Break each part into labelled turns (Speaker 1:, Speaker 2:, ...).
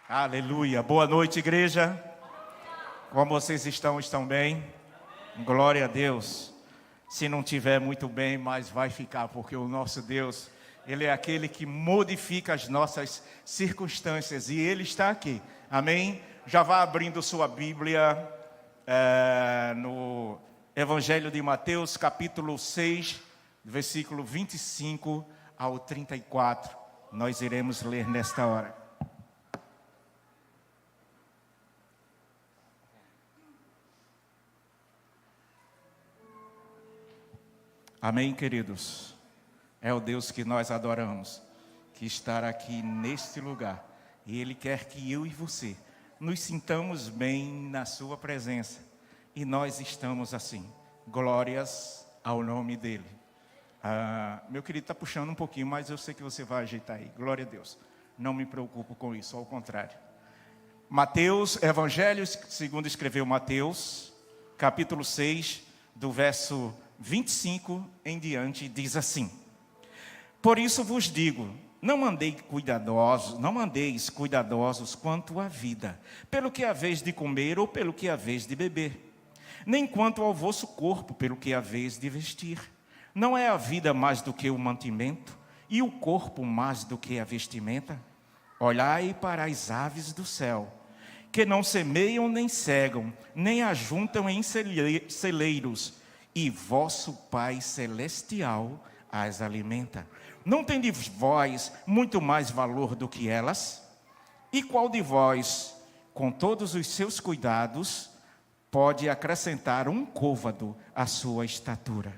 Speaker 1: Aleluia. Boa noite, igreja. Como vocês estão? Estão bem? Glória a Deus. Se não tiver muito bem, mas vai ficar, porque o nosso Deus, Ele é aquele que modifica as nossas circunstâncias e Ele está aqui. Amém? Já vá abrindo sua Bíblia no Evangelho de Mateus, capítulo 6, versículo 25 ao 34. Nós iremos ler nesta hora. Amém, queridos? É o Deus que nós adoramos, que está aqui neste lugar. E Ele quer que eu e você nos sintamos bem na sua presença. E nós estamos assim. Glórias ao nome dEle. Meu querido está puxando um pouquinho, mas eu sei que você vai ajeitar aí. Glória a Deus. Não me preocupo com isso, ao contrário. Mateus, Evangelho segundo escreveu Mateus, capítulo 6, do verso 25 em diante, diz assim: Por isso vos digo, não andeis cuidadosos quanto à vida, pelo que haveis de comer ou pelo que haveis de beber, nem quanto ao vosso corpo, pelo que haveis de vestir. Não é a vida mais do que o mantimento, e o corpo mais do que a vestimenta? Olhai para as aves do céu, que não semeiam nem cegam, nem ajuntam em celeiros, e vosso Pai Celestial as alimenta. Não tendes vós muito mais valor do que elas? E qual de vós, com todos os seus cuidados, pode acrescentar um côvado à sua estatura?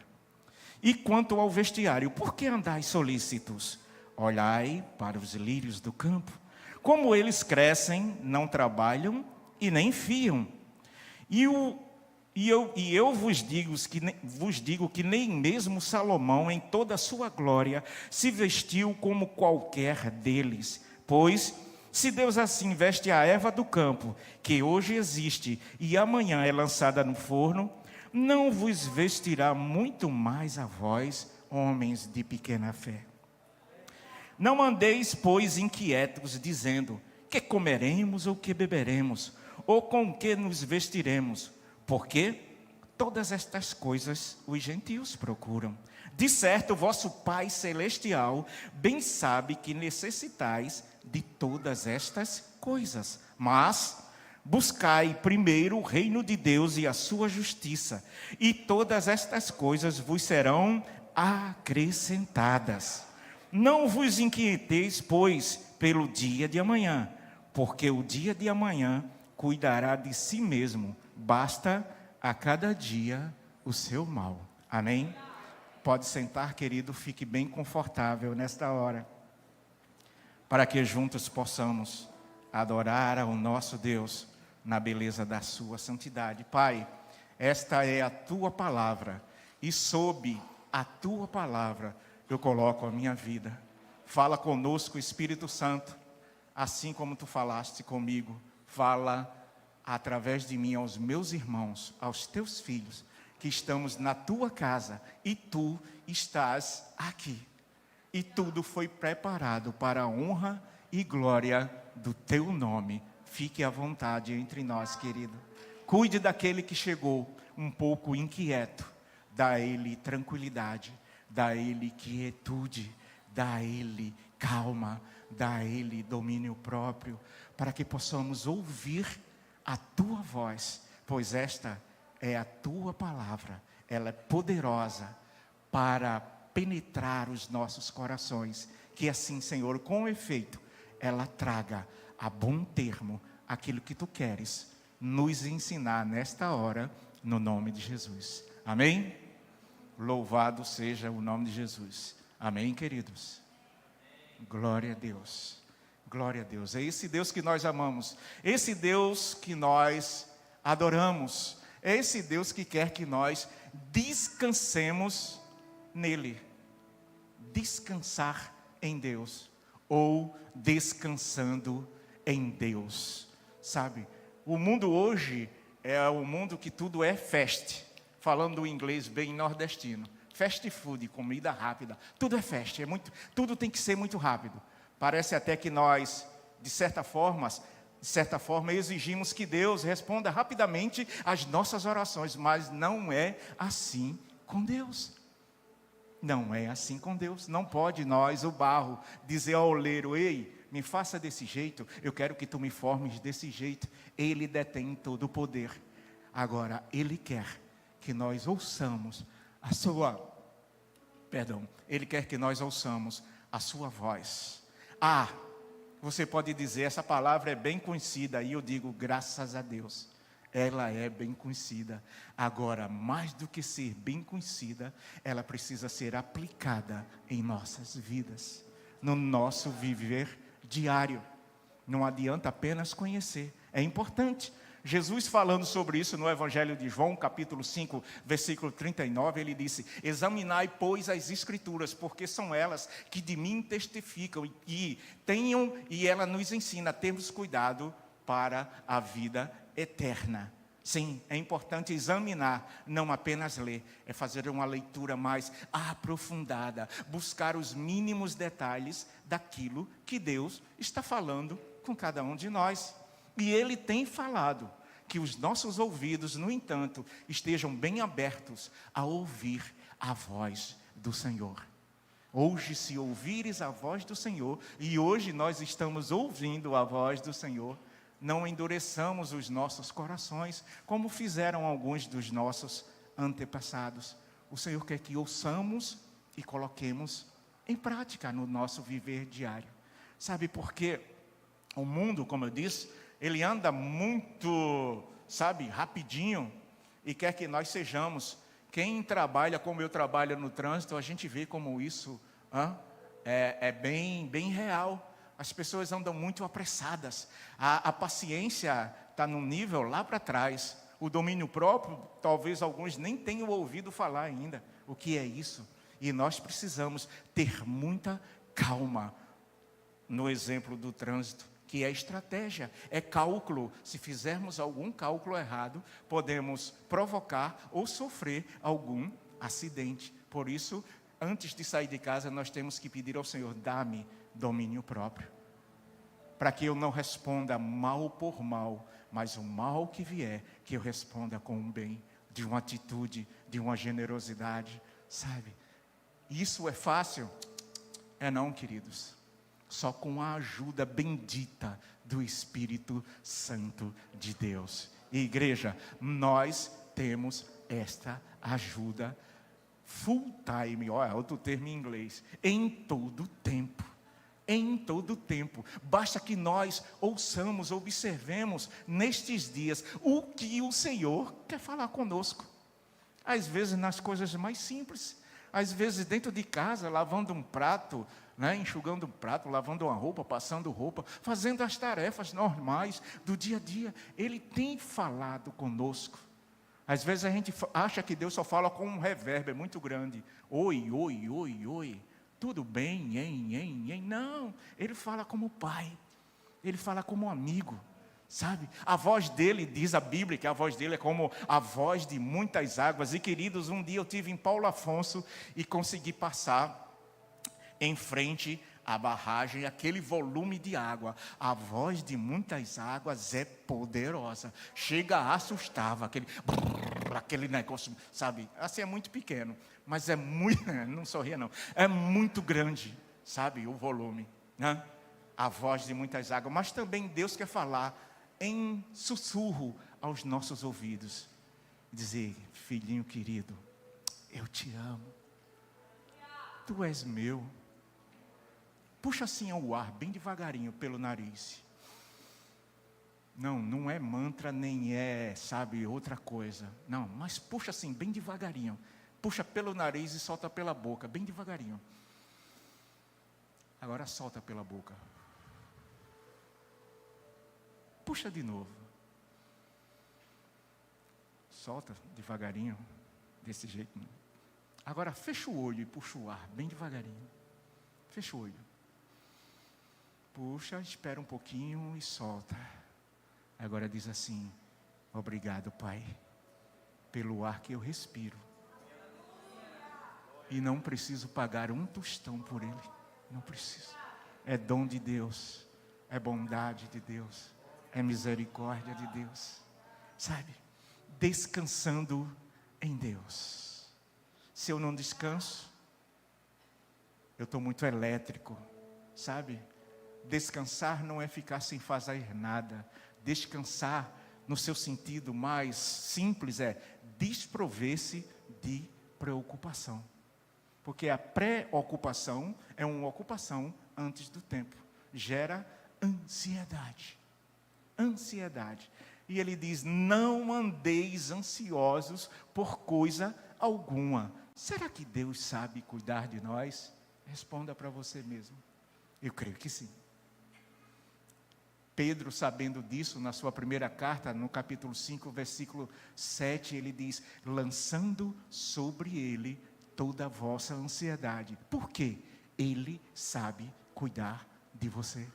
Speaker 1: E quanto ao vestiário, por que andais solícitos? Olhai para os lírios do campo, como eles crescem, não trabalham e nem fiam. E eu vos digo que nem mesmo Salomão, em toda a sua glória, se vestiu como qualquer deles. Pois, se Deus assim veste a erva do campo, que hoje existe e amanhã é lançada no forno, não vos vestirá muito mais a vós, homens de pequena fé. Não andeis, pois, inquietos, dizendo: que comeremos ou que beberemos, ou com que nos vestiremos? Porque todas estas coisas os gentios procuram. De certo, vosso Pai Celestial bem sabe que necessitais de todas estas coisas. Mas buscai primeiro o reino de Deus e a sua justiça, e todas estas coisas vos serão acrescentadas. Não vos inquieteis, pois, pelo dia de amanhã, porque o dia de amanhã cuidará de si mesmo. Basta a cada dia o seu mal. Amém? Pode sentar, querido, fique bem confortável nesta hora, para que juntos possamos adorar ao nosso Deus na beleza da sua santidade. Pai, esta é a tua palavra, e sob a tua palavra eu coloco a minha vida. Fala conosco, Espírito Santo, assim como tu falaste comigo. Fala através de mim aos meus irmãos, aos teus filhos, que estamos na tua casa e tu estás aqui. E tudo foi preparado para a honra e glória do teu nome. Fique à vontade entre nós, querido. Cuide daquele que chegou um pouco inquieto. Dá a ele tranquilidade, dá a ele quietude, dá a ele calma, dá a ele domínio próprio, para que possamos ouvir a tua voz, pois esta é a tua palavra. Ela é poderosa para penetrar os nossos corações. Que assim, Senhor, com efeito, ela traga a bom termo aquilo que tu queres nos ensinar nesta hora, no nome de Jesus. Amém? Louvado seja o nome de Jesus. Amém, queridos? Glória a Deus. Glória a Deus. É esse Deus que nós amamos. Esse Deus que nós adoramos. É esse Deus que quer que nós descansemos nele. Descansar em Deus. Ou descansando em Deus. Sabe, o mundo hoje é o mundo que tudo é fast. Falando o inglês bem nordestino. Fast food, comida rápida. Tudo é fast. Tudo tem que ser muito rápido. Parece até que nós de certa forma, exigimos que Deus responda rapidamente às nossas orações, mas não é assim com Deus. Não é assim com Deus. Não pode nós, o barro, dizer ao oleiro: ei, me faça desse jeito, eu quero que tu me formes desse jeito. Ele detém todo o poder. Agora, Ele quer que nós ouçamos a sua... Ele quer que nós ouçamos a sua voz. Você pode dizer, essa palavra é bem conhecida, e eu digo, graças a Deus, ela é bem conhecida. Agora, mais do que ser bem conhecida, ela precisa ser aplicada em nossas vidas, no nosso viver diário. Não adianta apenas conhecer, é importante. Jesus falando sobre isso no Evangelho de João, capítulo 5, versículo 39, ele disse: examinai, pois, as Escrituras, porque são elas que de mim testificam, e ela nos ensina a termos cuidado para a vida eterna. Sim, é importante examinar, não apenas ler, é fazer uma leitura mais aprofundada, buscar os mínimos detalhes daquilo que Deus está falando com cada um de nós. E Ele tem falado que os nossos ouvidos, no entanto, estejam bem abertos a ouvir a voz do Senhor. Hoje, se ouvires a voz do Senhor, e hoje nós estamos ouvindo a voz do Senhor, não endureçamos os nossos corações, como fizeram alguns dos nossos antepassados. O Senhor quer que ouçamos e coloquemos em prática no nosso viver diário. Sabe por quê? O mundo, como eu disse, ele anda muito, rapidinho, e quer que nós sejamos. Quem trabalha como eu trabalho no trânsito, a gente vê como isso é bem real. As pessoas andam muito apressadas. A paciência está num nível lá para trás. O domínio próprio, talvez alguns nem tenham ouvido falar ainda. O que é isso? E nós precisamos ter muita calma no exemplo do trânsito, que é estratégia, é cálculo. Se fizermos algum cálculo errado, podemos provocar ou sofrer algum acidente. Por isso, antes de sair de casa, nós temos que pedir ao Senhor: dá-me domínio próprio, para que eu não responda mal por mal, mas o mal que vier, que eu responda com um bem, de uma atitude, de uma generosidade, Isso é fácil? É não, queridos. Só com a ajuda bendita do Espírito Santo de Deus. E igreja, nós temos esta ajuda full time, outro termo em inglês, em todo tempo. Em todo tempo. Basta que nós ouçamos, observemos nestes dias o que o Senhor quer falar conosco. Às vezes nas coisas mais simples, às vezes dentro de casa, lavando um prato, enxugando um prato, lavando uma roupa, passando roupa, fazendo as tarefas normais do dia a dia. Ele tem falado conosco. Às vezes a gente acha que Deus só fala com um revérbero muito grande. Oi, oi, oi, oi. Tudo bem, hein? Não, Ele fala como pai. Ele fala como amigo. A voz dele, diz a Bíblia, que a voz dele é como a voz de muitas águas. E queridos, um dia eu estive em Paulo Afonso e consegui passar em frente à barragem, aquele volume de água. A voz de muitas águas é poderosa. Chega a assustar, aquele negócio, assim é muito pequeno, mas é muito, não sorria não, é muito grande, o volume, A voz de muitas águas. Mas também Deus quer falar em sussurro aos nossos ouvidos, dizer: filhinho querido, eu te amo, tu és meu. Puxa assim o ar, bem devagarinho, pelo nariz. Não é mantra, nem é, outra coisa. Não, mas puxa assim, bem devagarinho. Puxa pelo nariz e solta pela boca, bem devagarinho. Agora solta pela boca. Puxa de novo. Solta devagarinho, desse jeito. Agora fecha o olho e puxa o ar, bem devagarinho. Fecha o olho. Puxa, espera um pouquinho e solta. Agora diz assim: obrigado, Pai, pelo ar que eu respiro. E não preciso pagar um tostão por ele. Não preciso. É dom de Deus. é bondade de Deus, é misericórdia de Deus, sabe? Descansando em Deus. Se eu não descanso, eu estou muito elétrico, sabe? Descansar não é ficar sem fazer nada. Descansar, no seu sentido mais simples, é desprover-se de preocupação. Porque a preocupação é uma ocupação antes do tempo. Gera ansiedade. Ansiedade. E ele diz, não andeis ansiosos por coisa alguma. Será que Deus sabe cuidar de nós? Responda para você mesmo. Eu creio que sim. Pedro, sabendo disso, na sua primeira carta, no capítulo 5, versículo 7, ele diz, lançando sobre ele toda a vossa ansiedade. Por quê? Ele sabe cuidar de você.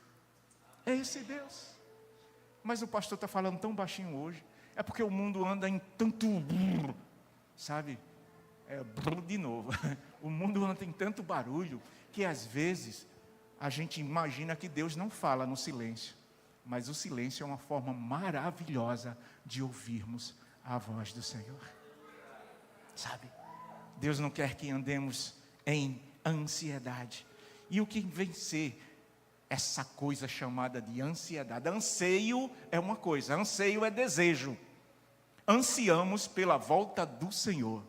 Speaker 1: É esse Deus. Mas o pastor está falando tão baixinho hoje. É porque o mundo anda em tanto brrr, sabe? Brrr de novo. O mundo anda em tanto barulho que às vezes a gente imagina que Deus não fala no silêncio. Mas o silêncio é uma forma maravilhosa de ouvirmos a voz do Senhor. Sabe? Deus não quer que andemos em ansiedade. E o que vencer essa coisa chamada de ansiedade? Anseio é uma coisa, anseio é desejo. Ansiamos pela volta do Senhor.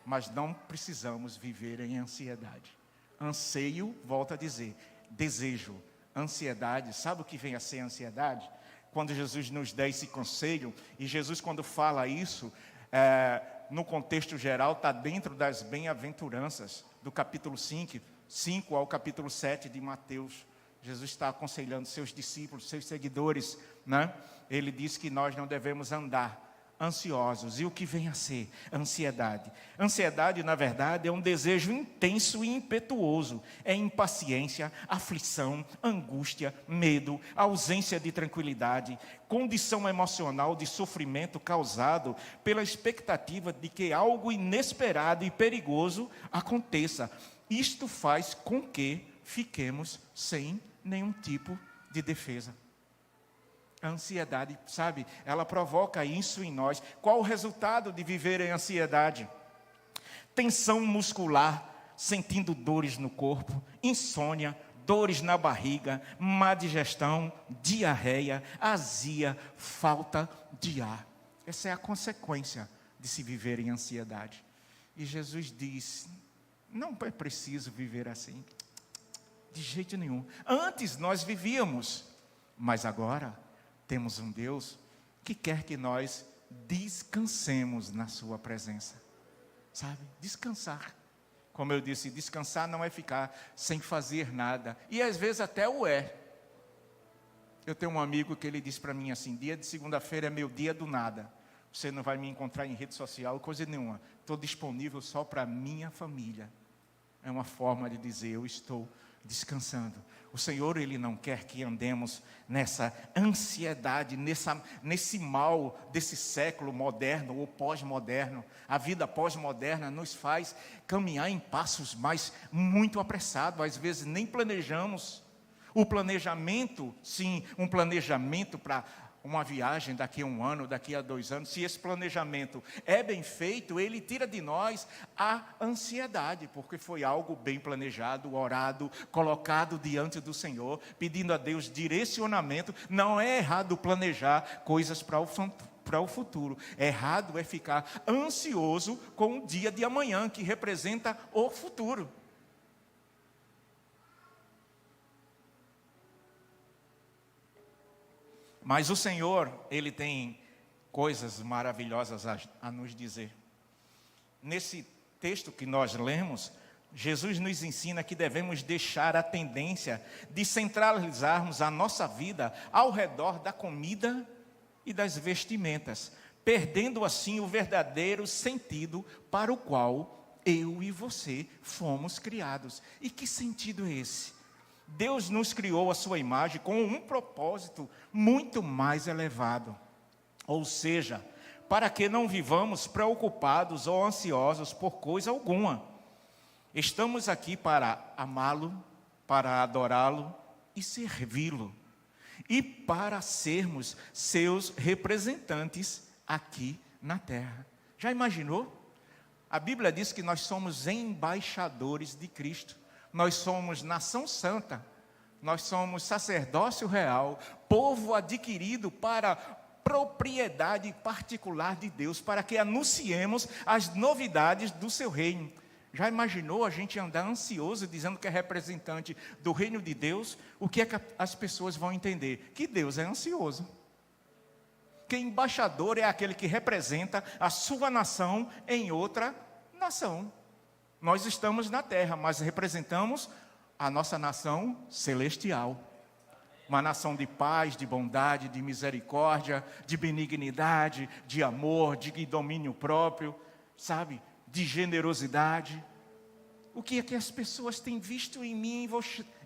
Speaker 1: Mas não precisamos viver em ansiedade. Anseio, volta a dizer, desejo. Ansiedade, sabe o que vem a ser ansiedade? Quando Jesus nos dá esse conselho, e Jesus quando fala isso, no contexto geral, está dentro das bem-aventuranças, do capítulo 5 ao capítulo 7 de Mateus. Jesus está aconselhando seus discípulos, seus seguidores, né? Ele diz que nós não devemos andar ansiosos. E o que vem a ser? Ansiedade. Ansiedade, na verdade, é um desejo intenso e impetuoso. É impaciência, aflição, angústia, medo, ausência de tranquilidade, condição emocional de sofrimento causado pela expectativa de que algo inesperado e perigoso aconteça. Isto faz com que fiquemos sem nenhum tipo de defesa. A ansiedade, sabe, ela provoca isso em nós. Qual o resultado de viver em ansiedade? Tensão muscular, sentindo dores no corpo, insônia, dores na barriga, má digestão, diarreia, azia, falta de ar. Essa é a consequência de se viver em ansiedade. E Jesus diz, não é preciso viver assim, de jeito nenhum. Antes nós vivíamos, mas agora temos um Deus que quer que nós descansemos na sua presença. Sabe? Descansar. Como eu disse, descansar não é ficar sem fazer nada. E às vezes até o é. Eu tenho um amigo que ele diz para mim assim, dia de segunda-feira é meu dia do nada. Você não vai me encontrar em rede social, coisa nenhuma. Estou disponível só para minha família. É uma forma de dizer, eu estou descansando. O Senhor, Ele não quer que andemos nessa ansiedade, nesse mal desse século moderno ou pós-moderno. A vida pós-moderna nos faz caminhar em passos mais muito apressados. Às vezes nem planejamos. O planejamento, sim, um planejamento para uma viagem daqui a 1 ano, daqui a 2 anos, se esse planejamento é bem feito, ele tira de nós a ansiedade, porque foi algo bem planejado, orado, colocado diante do Senhor, pedindo a Deus direcionamento. Não é errado planejar coisas para o futuro, errado é ficar ansioso com o dia de amanhã, que representa o futuro. Mas o Senhor, Ele tem coisas maravilhosas a nos dizer. Nesse texto que nós lemos, Jesus nos ensina que devemos deixar a tendência de centralizarmos a nossa vida ao redor da comida e das vestimentas, perdendo assim o verdadeiro sentido para o qual eu e você fomos criados. E que sentido é esse? Deus nos criou a sua imagem com um propósito muito mais elevado. Ou seja, para que não vivamos preocupados ou ansiosos por coisa alguma. Estamos aqui para amá-lo, para adorá-lo e servi-lo, e para sermos seus representantes aqui na terra. Já imaginou? A Bíblia diz que nós somos embaixadores de Cristo. Nós somos nação santa. Nós somos sacerdócio real, povo adquirido para propriedade particular de Deus, para que anunciemos as novidades do seu reino. Já imaginou a gente andar ansioso dizendo que é representante do reino de Deus? O que é que as pessoas vão entender? Que Deus é ansioso. Que embaixador é aquele que representa a sua nação em outra nação. Nós estamos na terra, mas representamos a nossa nação celestial. Uma nação de paz, de bondade, de misericórdia, de benignidade, de amor, de domínio próprio, sabe? De generosidade. O que é que as pessoas têm visto em mim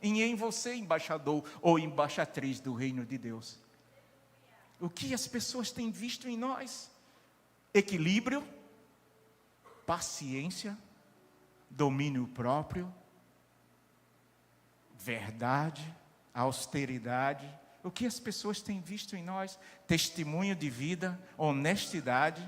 Speaker 1: e em você, embaixador ou embaixatriz do reino de Deus? O que as pessoas têm visto em nós? Equilíbrio, paciência, domínio próprio, verdade, austeridade. O que as pessoas têm visto em nós? Testemunho de vida, honestidade,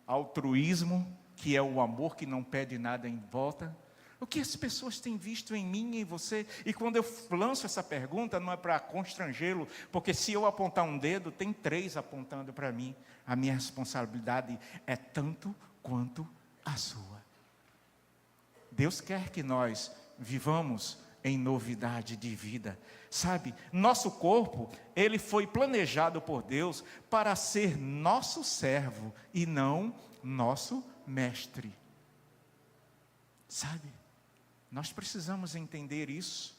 Speaker 1: altruísmo, que é o amor que não pede nada em volta. O que as pessoas têm visto em mim e em você? E quando eu lanço essa pergunta, não é para constrangê-lo, porque se eu apontar um dedo, tem 3 apontando para mim. A minha responsabilidade é tanto quanto a sua. Deus quer que nós vivamos em novidade de vida. Sabe, nosso corpo, ele foi planejado por Deus para ser nosso servo e não nosso mestre. Sabe, nós precisamos entender isso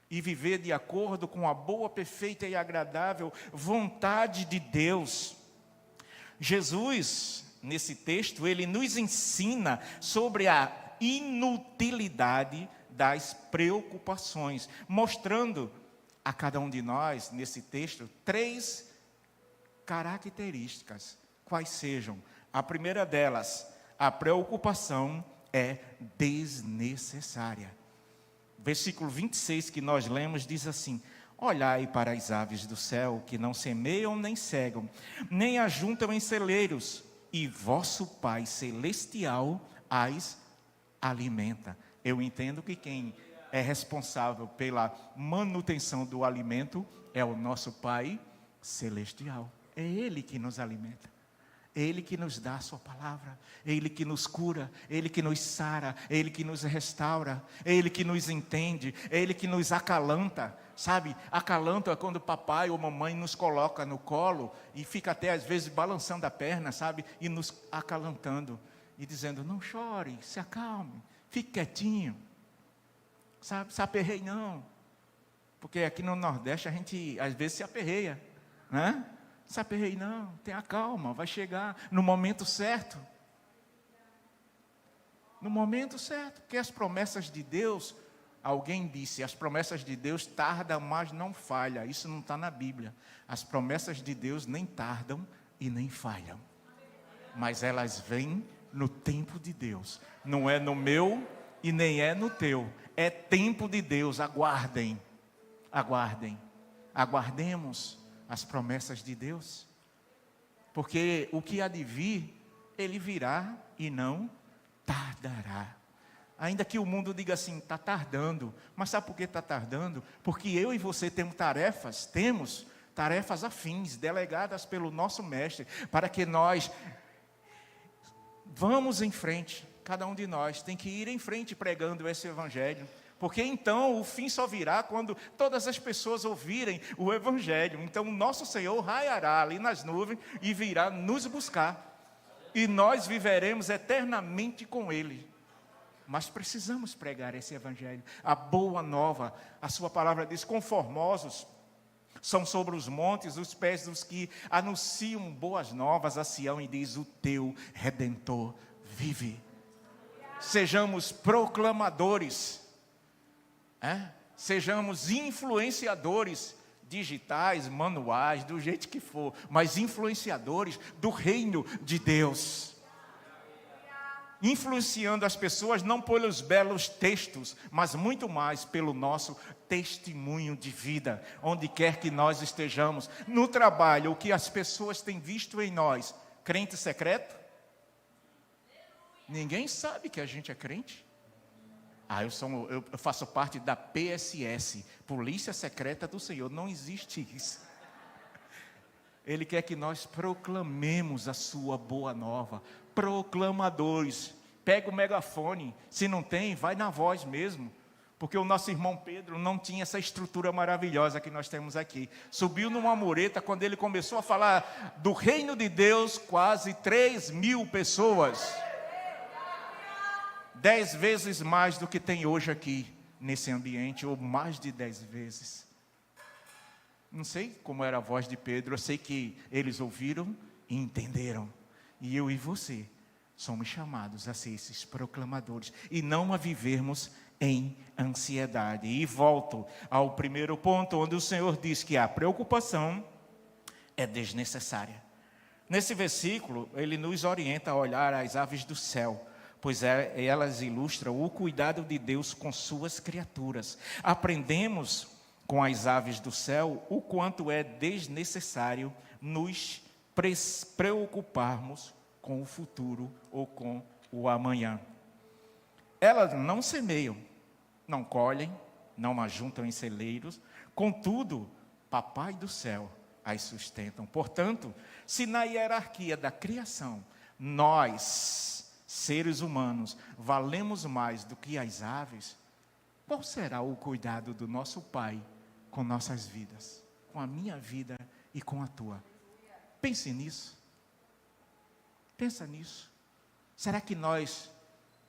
Speaker 1: e viver de acordo com a boa, perfeita e agradável vontade de Deus. Jesus, nesse texto, ele nos ensina sobre a inutilidade das preocupações, mostrando a cada um de nós, nesse texto, 3 características, quais sejam. A primeira delas, a preocupação é desnecessária. Versículo 26 que nós lemos diz assim: olhai para as aves do céu, que não semeiam nem cegam, nem ajuntam em celeiros, e vosso Pai Celestial as alimenta. Eu entendo que quem é responsável pela manutenção do alimento é o nosso Pai Celestial. É Ele que nos alimenta. É Ele que nos dá a sua palavra. É Ele que nos cura. É Ele que nos sara. É Ele que nos restaura. É Ele que nos entende. É Ele que nos acalanta. Sabe, acalanto é quando o papai ou mamãe nos coloca no colo e fica até às vezes balançando a perna, sabe, e nos acalantando e dizendo: não chore, se acalme, fique quietinho, sabe, se aperreie não, porque aqui no Nordeste a gente às vezes se aperreia, né? Se aperreie não, tenha calma, vai chegar no momento certo. No momento certo, porque as promessas de Deus, alguém disse, as promessas de Deus tardam, mas não falham. Isso não está na Bíblia. As promessas de Deus nem tardam e nem falham, mas elas vêm no tempo de Deus. Não é no meu e nem é no teu. É tempo de Deus. Aguardem, aguardem, aguardemos as promessas de Deus, porque o que há de vir, Ele virá e não tardará. Ainda que o mundo diga assim, está tardando. Mas sabe por que está tardando? Porque eu e você temos tarefas afins, delegadas pelo nosso mestre, para que nós vamos em frente. Cada um de nós tem que ir em frente pregando esse evangelho. Porque então o fim só virá quando todas as pessoas ouvirem o evangelho. Então o nosso Senhor raiará ali nas nuvens e virá nos buscar. E nós viveremos eternamente com Ele. Mas precisamos pregar esse evangelho, a boa nova. A sua palavra diz: conformosos são sobre os montes os pés dos que anunciam boas novas a Sião, e diz: o teu Redentor vive. Sejamos proclamadores, sejamos influenciadores digitais, manuais, do jeito que for, mas influenciadores do reino de Deus. influenciando as pessoas não pelos belos textos, mas muito mais pelo nosso testemunho de vida, onde quer que nós estejamos. No trabalho, o que as pessoas têm visto em nós, crente secreto? Ninguém sabe que a gente é crente. Eu faço parte da PSS, Polícia Secreta do Senhor. Não existe isso. Ele quer que nós proclamemos a sua boa nova. Proclamadores. Pega o megafone. Se não tem, vai na voz mesmo. Porque o nosso irmão Pedro não tinha essa estrutura maravilhosa que nós temos aqui. Subiu numa mureta, quando ele começou a falar do reino de Deus, quase 3.000 pessoas. 10 vezes mais do que tem hoje aqui, nesse ambiente, ou mais de 10 vezes. Não sei como era a voz de Pedro, eu sei que eles ouviram e entenderam. E eu e você somos chamados a ser esses proclamadores, e não a vivermos em ansiedade. E volto ao primeiro ponto, onde o Senhor diz que a preocupação é desnecessária. Nesse versículo, ele nos orienta a olhar as aves do céu, pois elas ilustram o cuidado de Deus com suas criaturas. Aprendemos com as aves do céu o quanto é desnecessário nos preocuparmos com o futuro ou com o amanhã. Elas não semeiam, não colhem, não ajuntam em celeiros, contudo, Papai do céu as sustentam. Portanto, se na hierarquia da criação, nós, seres humanos, valemos mais do que as aves, qual será o cuidado do nosso Pai com nossas vidas, com a minha vida e com a tua? Pense nisso. Pensa nisso. Será que nós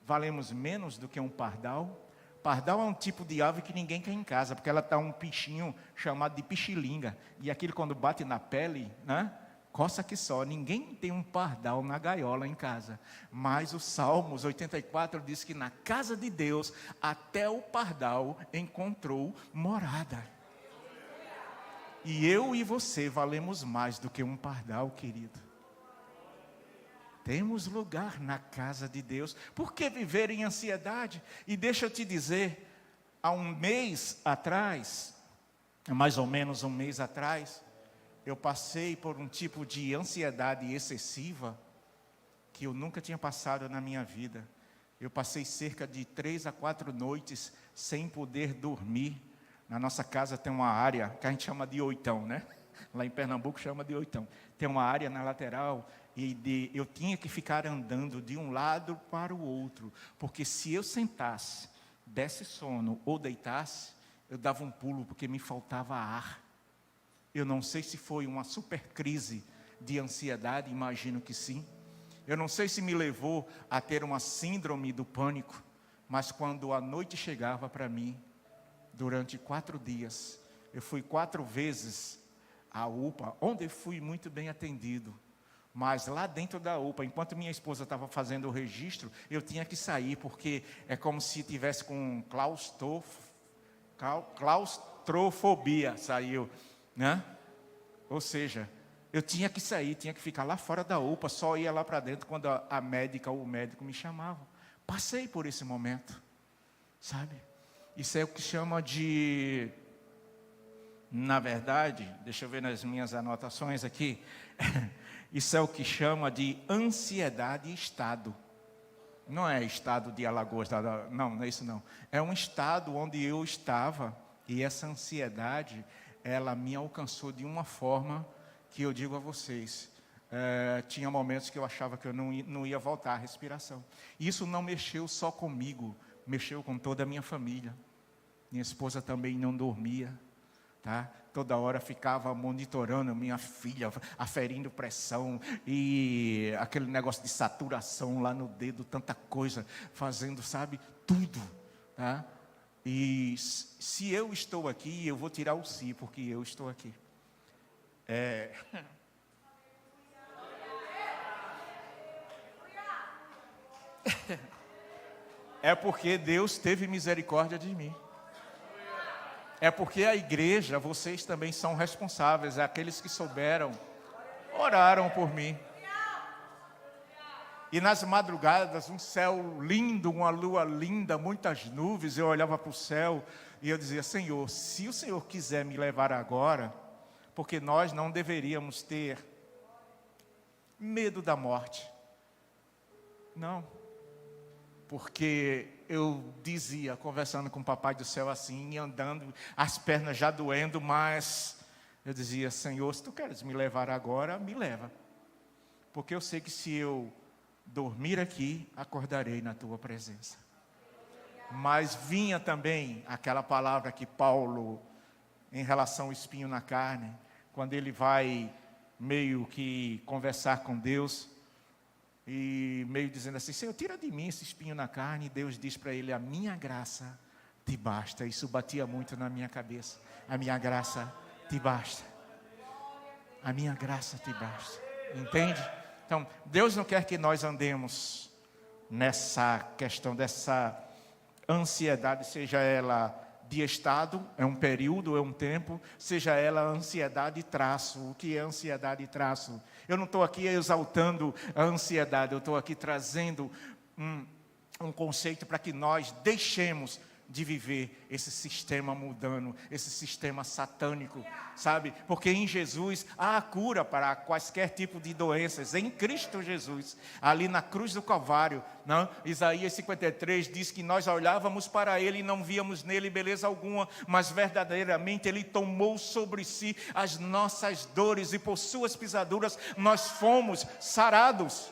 Speaker 1: valemos menos do que um pardal? Pardal é um tipo de ave que ninguém quer em casa, porque ela está um bichinho chamado de pichilinga, e aquilo quando bate na pele, né? Coça que só. Ninguém tem um pardal na gaiola em casa. Mas o Salmos 84 diz que na casa de Deus, até o pardal encontrou morada. E eu e você valemos mais do que um pardal, querido. Temos lugar na casa de Deus. Por que viver em ansiedade? E deixa eu te dizer, há um mês atrás, mais ou menos um mês atrás, eu passei por um tipo de ansiedade excessiva que eu nunca tinha passado na minha vida. Eu passei cerca de 3 a 4 noites sem poder dormir. Na nossa casa tem uma área que a gente chama de oitão, né? Lá em Pernambuco chama de oitão. Tem uma área na lateral e eu tinha que ficar andando de um lado para o outro, porque se eu sentasse, desse sono ou deitasse, eu dava um pulo porque me faltava ar. Eu não sei se foi uma super crise de ansiedade, imagino que sim. Eu não sei se me levou a ter uma síndrome do pânico, mas quando a noite chegava para mim, durante 4 dias, eu fui 4 vezes à UPA, onde eu fui muito bem atendido. Mas lá dentro da UPA, enquanto minha esposa estava fazendo o registro, eu tinha que sair, porque é como se tivesse com claustrofobia, saiu, né? Ou seja, eu tinha que sair, tinha que ficar lá fora da UPA, só ia lá para dentro quando a médica ou o médico me chamavam. Passei por esse momento, sabe? Isso é o que chama de, na verdade, deixa eu ver nas minhas anotações aqui, isso é o que chama de ansiedade estado. Não é estado de Alagoas, não é isso não. É um estado onde eu estava, e essa ansiedade, ela me alcançou de uma forma que eu digo a vocês, tinha momentos que eu achava que eu não ia voltar à respiração. Isso não mexeu só comigo, mexeu com toda a minha família. Minha esposa também não dormia, tá? Toda hora ficava monitorando minha filha, aferindo pressão e aquele negócio de saturação lá no dedo, tanta coisa, fazendo, sabe, tudo, tá? E se eu estou aqui, eu vou tirar o si, porque eu estou aqui. É porque Deus teve misericórdia de mim. É porque a igreja, vocês também são responsáveis, aqueles que souberam, oraram por mim. E nas madrugadas, um céu lindo, uma lua linda, muitas nuvens. Eu olhava para o céu e eu dizia: Senhor, se o Senhor quiser me levar agora, porque nós não deveríamos ter medo da morte. Não. Porque eu dizia, conversando com o Papai do Céu assim, andando, as pernas já doendo, mas eu dizia: Senhor, se tu queres me levar agora, me leva. Porque eu sei que se eu dormir aqui, acordarei na tua presença. Mas vinha também aquela palavra que Paulo, em relação ao espinho na carne, quando ele vai meio que conversar com Deus, e meio dizendo assim: Senhor, tira de mim esse espinho na carne. E Deus diz para ele: a minha graça te basta. Isso batia muito na minha cabeça. A minha graça te basta. A minha graça te basta. Entende? Então, Deus não quer que nós andemos nessa questão dessa ansiedade, seja ela de estado, é um período, é um tempo, seja ela ansiedade e traço. O que é ansiedade e traço? Eu não estou aqui exaltando a ansiedade, eu estou aqui trazendo um conceito para que nós deixemos de viver esse sistema mundano, esse sistema satânico, sabe? Porque em Jesus há a cura para quaisquer tipo de doenças, em Cristo Jesus, ali na cruz do Calvário, não? Isaías 53 diz que nós olhávamos para Ele e não víamos nele beleza alguma, mas verdadeiramente Ele tomou sobre si as nossas dores e por suas pisaduras nós fomos sarados,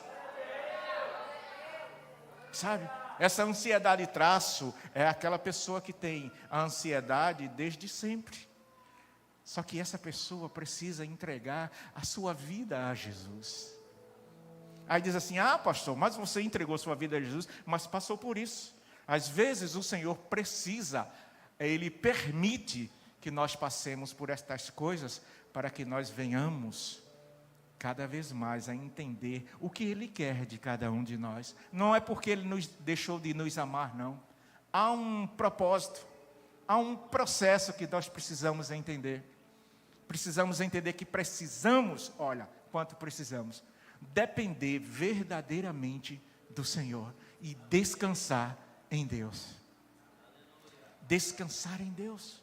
Speaker 1: sabe? Essa ansiedade traço é aquela pessoa que tem a ansiedade desde sempre. Só que essa pessoa precisa entregar a sua vida a Jesus. Aí diz assim: ah, pastor, mas você entregou sua vida a Jesus, mas passou por isso. Às vezes o Senhor precisa, Ele permite que nós passemos por estas coisas para que nós venhamos cada vez mais a entender o que Ele quer de cada um de nós. Não é porque Ele nos deixou de nos amar, não. Há um propósito, há um processo que nós precisamos entender. Precisamos entender que precisamos, olha, quanto precisamos, depender verdadeiramente do Senhor e descansar em Deus. Descansar em Deus.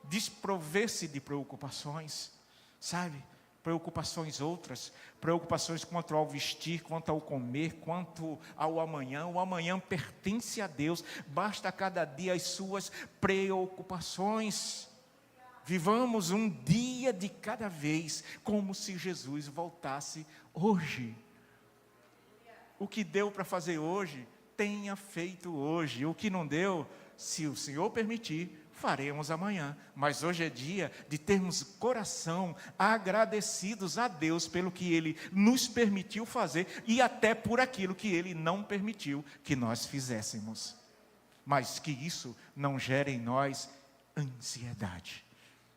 Speaker 1: Desprover-se de preocupações, sabe? Preocupações outras, preocupações quanto ao vestir, quanto ao comer, quanto ao amanhã. O amanhã pertence a Deus, basta cada dia as suas preocupações. Vivamos um dia de cada vez, como se Jesus voltasse hoje. O que deu para fazer hoje, tenha feito hoje. O que não deu, se o Senhor permitir, faremos amanhã. Mas hoje é dia de termos coração agradecidos a Deus pelo que Ele nos permitiu fazer e até por aquilo que Ele não permitiu que nós fizéssemos. Mas que isso não gere em nós ansiedade,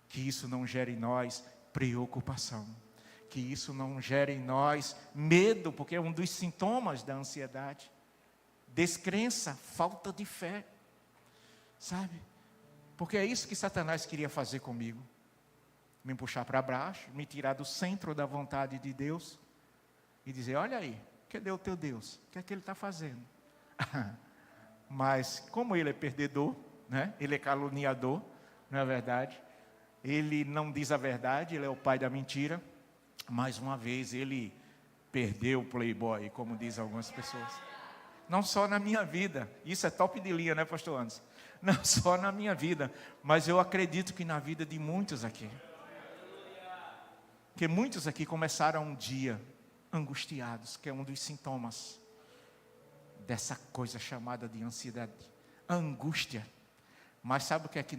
Speaker 1: que isso não gere em nós preocupação, que isso não gere em nós medo, porque é um dos sintomas da ansiedade. Descrença, falta de fé, sabe? Porque é isso que Satanás queria fazer comigo. Me puxar para baixo, me tirar do centro da vontade de Deus e dizer: olha aí, cadê o teu Deus? O que é que ele está fazendo? Mas como ele é perdedor, né? Ele é caluniador, não é verdade? Ele não diz a verdade, ele é o pai da mentira. Mais uma vez ele perdeu o playboy, como dizem algumas pessoas. Não só na minha vida, isso é top de linha, né, pastor Anderson? Não só na minha vida, mas eu acredito que na vida de muitos aqui. Porque muitos aqui começaram um dia angustiados, que é um dos sintomas dessa coisa chamada de ansiedade, a angústia. Mas sabe o que é que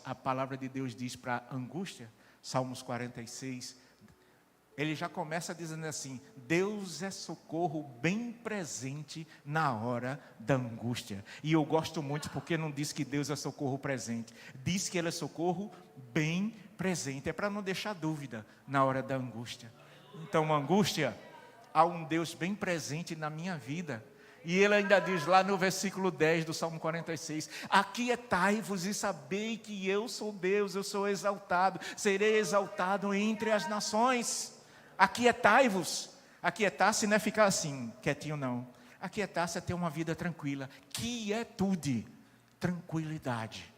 Speaker 1: a palavra de Deus diz para angústia? Salmos 46, ele já começa dizendo assim: Deus é socorro bem presente na hora da angústia. E eu gosto muito porque não diz que Deus é socorro presente, diz que Ele é socorro bem presente. É para não deixar dúvida na hora da angústia. Então, angústia, há um Deus bem presente na minha vida. E ele ainda diz lá no versículo 10 do Salmo 46, aquietai-vos e sabei que eu sou Deus, eu sou exaltado, serei exaltado entre as nações. Aquietai-vos. Aquietar-se não é ficar assim, quietinho não. Aquietar-se é ter uma vida tranquila. Quietude, tranquilidade,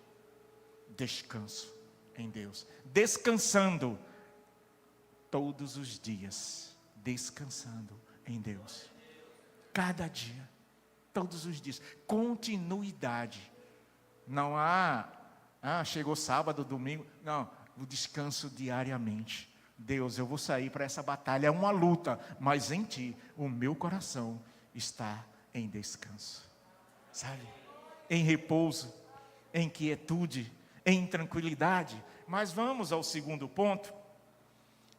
Speaker 1: descanso em Deus. Descansando todos os dias. Descansando em Deus. Cada dia, todos os dias. Continuidade. Não há, chegou sábado, domingo. Não, o descanso diariamente. Deus, eu vou sair para essa batalha, é uma luta, mas em Ti, o meu coração está em descanso. Sabe? Em repouso, em quietude, em tranquilidade. Mas vamos ao segundo ponto.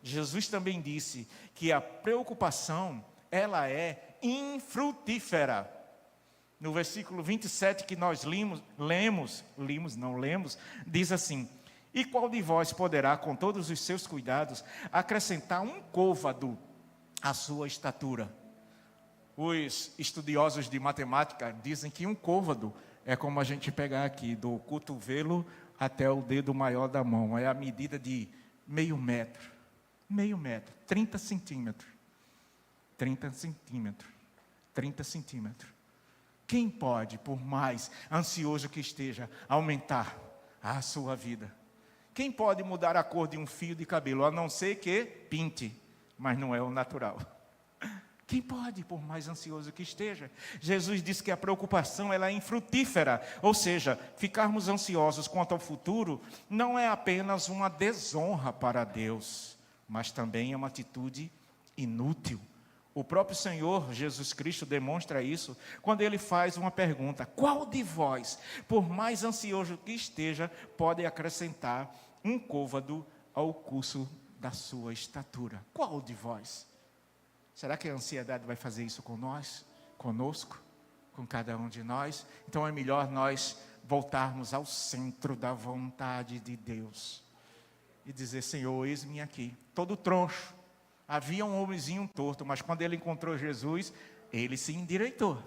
Speaker 1: Jesus também disse que a preocupação, ela é infrutífera. No versículo 27 que nós lemos, diz assim: e qual de vós poderá, com todos os seus cuidados, acrescentar um côvado à sua estatura? Os estudiosos de matemática dizem que um côvado é como a gente pegar aqui, do cotovelo até o dedo maior da mão. É a medida de meio metro, 30 centímetros. 30 centímetros. Quem pode, por mais ansioso que esteja, aumentar a sua vida? Quem pode mudar a cor de um fio de cabelo, a não ser que pinte, mas não é o natural? Quem pode, por mais ansioso que esteja? Jesus disse que a preocupação ela é infrutífera, ou seja, ficarmos ansiosos quanto ao futuro não é apenas uma desonra para Deus, mas também é uma atitude inútil. O próprio Senhor Jesus Cristo demonstra isso quando Ele faz uma pergunta: qual de vós, por mais ansioso que esteja, pode acrescentar um côvado ao curso da sua estatura? Qual de vós? Será que a ansiedade vai fazer isso conosco, com cada um de nós? Então é melhor nós voltarmos ao centro da vontade de Deus e dizer: Senhor, eis-me aqui, todo troncho. Havia um homenzinho torto, mas quando ele encontrou Jesus, ele se endireitou.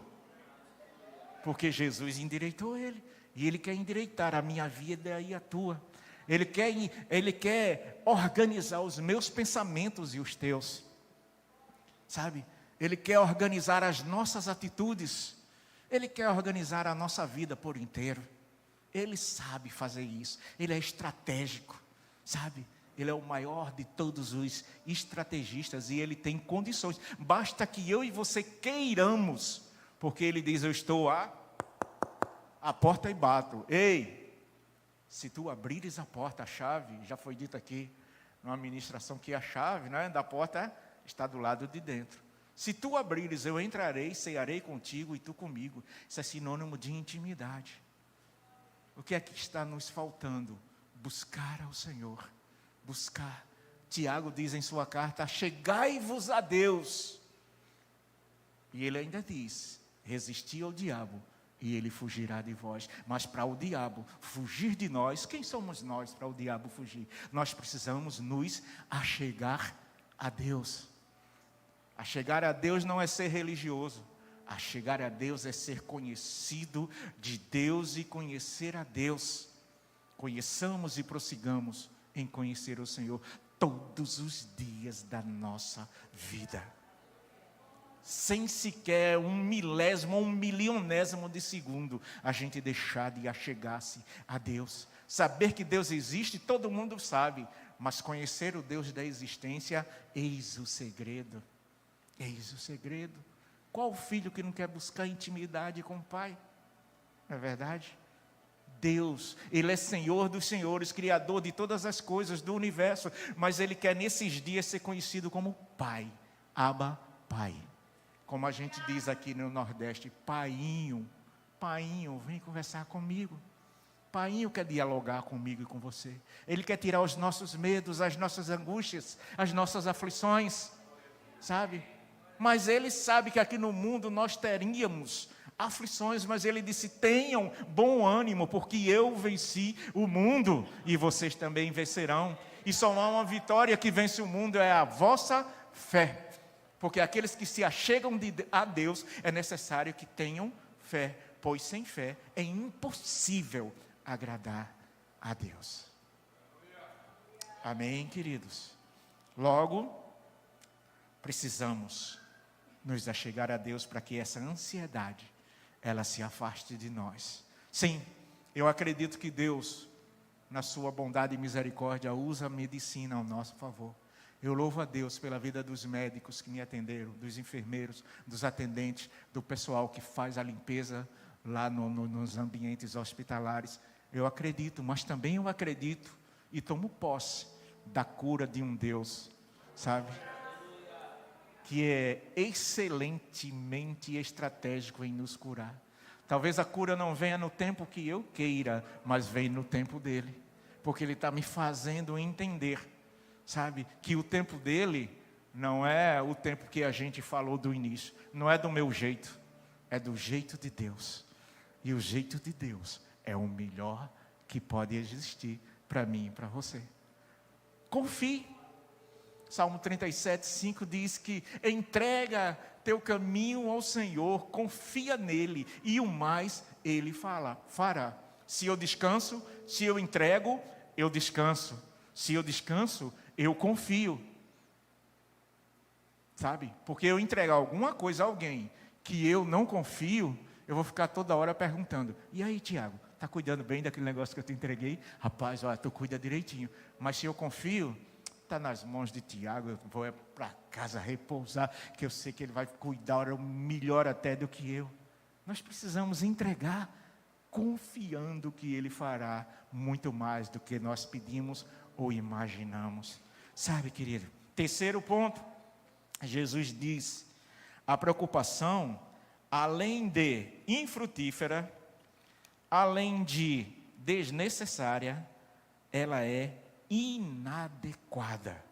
Speaker 1: Porque Jesus endireitou ele. E Ele quer endireitar a minha vida e a tua. Ele quer organizar os meus pensamentos e os teus. Sabe? Ele quer organizar as nossas atitudes. Ele quer organizar a nossa vida por inteiro. Ele sabe fazer isso. Ele é estratégico. Sabe? Ele é o maior de todos os estrategistas e Ele tem condições. Basta que eu e você queiramos, porque Ele diz: eu estou à porta e bato. Ei, se tu abrires a porta, a chave, já foi dito aqui numa ministração que a chave, né, da porta está do lado de dentro. Se tu abrires, eu entrarei, cearei contigo e tu comigo. Isso é sinônimo de intimidade. O que é que está nos faltando? Buscar ao Senhor. Buscar. Tiago diz em sua carta: chegai-vos a Deus. E ele ainda diz: resisti ao diabo e ele fugirá de vós. Mas para o diabo fugir de nós, quem somos nós para o diabo fugir? Nós precisamos nos achegar a Deus. Achegar a Deus não é ser religioso. Achegar a Deus é ser conhecido de Deus e conhecer a Deus. Conheçamos e prossigamos em conhecer o Senhor todos os dias da nossa vida, sem sequer um milésimo ou um milionésimo de segundo a gente deixar de achegar-se a Deus. Saber que Deus existe, todo mundo sabe, mas conhecer o Deus da existência, eis o segredo. Eis o segredo. Qual filho que não quer buscar intimidade com o Pai? Não é verdade? Deus, Ele é Senhor dos senhores, Criador de todas as coisas do universo, mas Ele quer nesses dias ser conhecido como Pai, Abba, Pai. Como a gente diz aqui no Nordeste: Painho, Painho, vem conversar comigo. Painho quer dialogar comigo e com você. Ele quer tirar os nossos medos, as nossas angústias, as nossas aflições, sabe? Mas Ele sabe que aqui no mundo nós teríamos aflições, mas Ele disse: tenham bom ânimo, porque eu venci o mundo e vocês também vencerão. E só há uma vitória que vence o mundo, é a vossa fé. Porque aqueles que se achegam a Deus, é necessário que tenham fé, pois sem fé é impossível agradar a Deus. Amém, queridos? Logo, precisamos nos achegar a Deus para que essa ansiedade, ela se afaste de nós. Sim, eu acredito que Deus, na sua bondade e misericórdia, usa a medicina ao nosso favor. Eu louvo a Deus pela vida dos médicos que me atenderam, dos enfermeiros, dos atendentes, do pessoal que faz a limpeza lá nos ambientes hospitalares. Eu acredito, mas também eu acredito e tomo posse da cura de um Deus, sabe? Que é excelentemente estratégico em nos curar. Talvez a cura não venha no tempo que eu queira, mas vem no tempo dele. Porque ele está me fazendo entender, sabe? Que o tempo dele não é o tempo que a gente falou do início. Não é do meu jeito, é do jeito de Deus. E o jeito de Deus é o melhor que pode existir para mim e para você. Confie. Salmo 37:5 diz que entrega teu caminho ao Senhor, confia nele e o mais ele fará. Se eu descanso, se eu entrego, eu descanso. Se eu descanso, eu confio. Sabe? Porque eu entregar alguma coisa a alguém que eu não confio, eu vou ficar toda hora perguntando: e aí, Tiago, está cuidando bem daquele negócio que eu te entreguei? Rapaz, olha, tu cuida direitinho. Mas se eu confio, está nas mãos de Tiago, eu vou para casa repousar, que eu sei que ele vai cuidar melhor até do que eu. Nós precisamos entregar, confiando que ele fará muito mais do que nós pedimos ou imaginamos. Sabe, querido? Terceiro ponto, Jesus diz: a preocupação, além de infrutífera, além de desnecessária, ela é inadequada.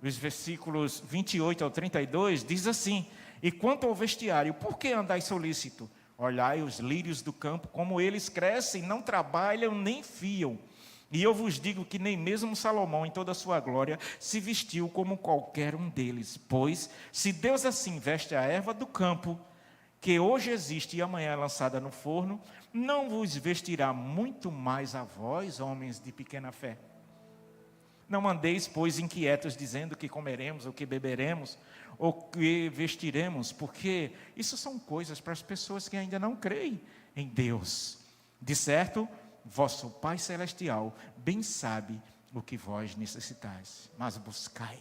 Speaker 1: Os versículos 28 ao 32 diz assim: e quanto ao vestiário, por que andais solícito? Olhai os lírios do campo, como eles crescem, não trabalham nem fiam. E eu vos digo que nem mesmo Salomão, em toda a sua glória, se vestiu como qualquer um deles. Pois, se Deus assim veste a erva do campo, que hoje existe e amanhã é lançada no forno, não vos vestirá muito mais a vós, homens de pequena fé? Não andeis, pois, inquietos, dizendo que comeremos, ou que beberemos, ou que vestiremos, porque isso são coisas para as pessoas que ainda não creem em Deus. De certo, vosso Pai Celestial bem sabe o que vós necessitais. Mas buscai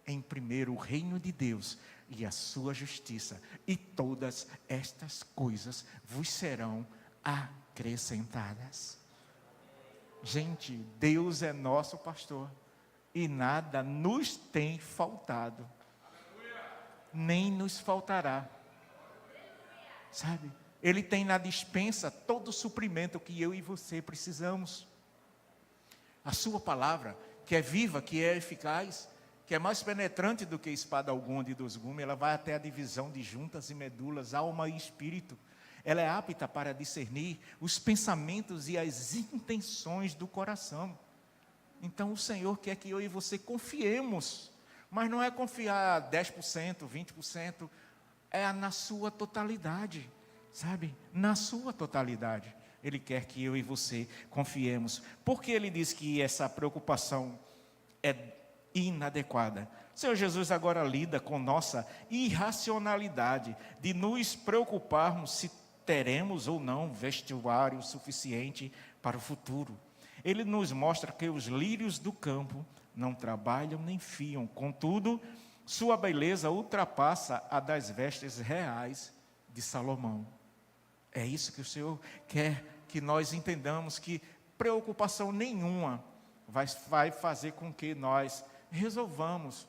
Speaker 1: em primeiro o reino de Deus e a sua justiça, e todas estas coisas vos serão acrescentadas. Gente, Deus é nosso pastor e nada nos tem faltado, nem nos faltará, sabe? Ele tem na despensa todo o suprimento que eu e você precisamos. A sua palavra, que é viva, que é eficaz, que é mais penetrante do que espada alguma de dois gumes, ela vai até a divisão de juntas e medulas, alma e espírito. Ela é apta para discernir os pensamentos e as intenções do coração. Então o Senhor quer que eu e você confiemos, mas não é confiar 10%, 20%, é na sua totalidade, sabe? Na sua totalidade. Ele quer que eu e você confiemos. Porque ele diz que essa preocupação é inadequada. O Senhor Jesus agora lida com nossa irracionalidade de nos preocuparmos se teremos ou não vestuário suficiente para o futuro. Ele nos mostra que os lírios do campo não trabalham nem fiam, contudo, sua beleza ultrapassa a das vestes reais de Salomão. É isso que o Senhor quer que nós entendamos, que preocupação nenhuma vai fazer com que nós resolvamos